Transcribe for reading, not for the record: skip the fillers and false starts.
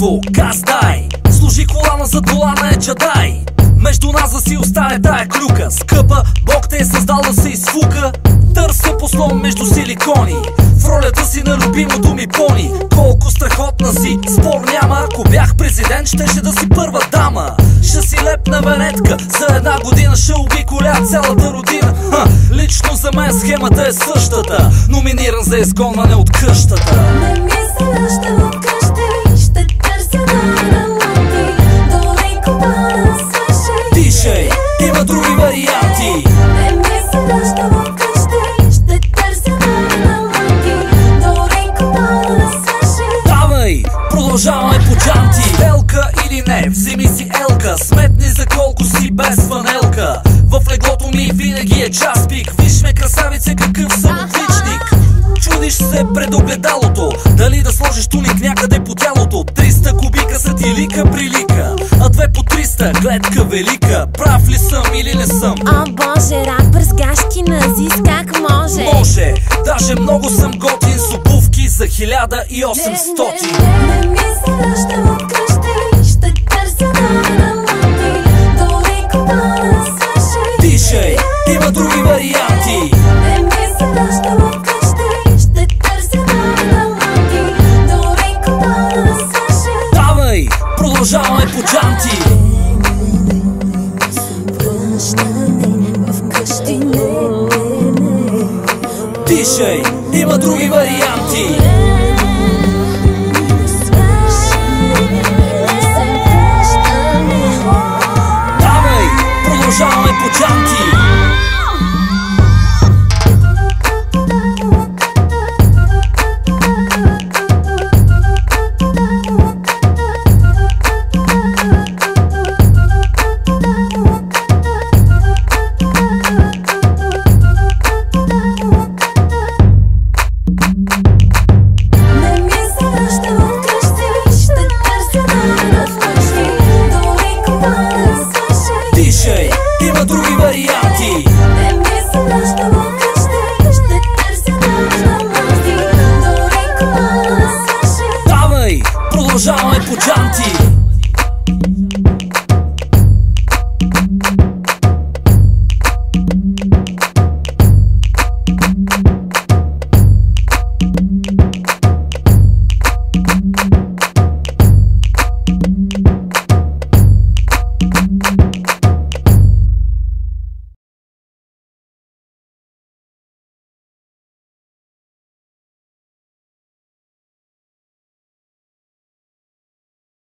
приятелство, газ дай. Служи колана за долана е джадай. Между нас да си остане тая клюка. Скъпа, Бог те е създал да се изфука. Търся послон между силикони. В ролята си на любимото ми пони. Колко страхотна си, спор няма. Ако бях президент, щеше да си първа дама. Ще си лепна венетка, за една година ще обиколя цялата родина. Лично за мен схемата е същата. Номиниран за изгонване от къщата. Не ми се връщам от къщи, ще търся на лапи. Дори купана свърши. Тишей, има други варианти. Не ми се връщам от къщи, ще търся на лапи. Дори купана свърши. Давай, продължаваме по джанти. Елка или не, вземи си елка. Сметни за колко си без фанелка. В леглото ми винаги е час пик. Виж ме, красавице, какъв съм отличник. Чудиш се пред огледалото, дали да сложиш туник някъде по тялото. 300 кубика са ти лика прилика, а 2 по 300 гледка велика. Прав ли съм или не съм? О боже, рапър с гашки назис, как може? Може, даже много съм готин с обувки за 1800. Не ми се връщам от къщи, ще търся на лапи. Дори купана свърши. Тишей, има други варианти. Не ми се връщам от къщи, ще търся на лапи. Дори купана свърши. Давай, продължаваме по джанти. Тишей, има други варианти. Давай, продължаваме по джанти. Тишей, има други варианти. Не ми се връщам от къщи, ще търся на лапи. Дори купана свърши. Давай, продължаваме по джанти.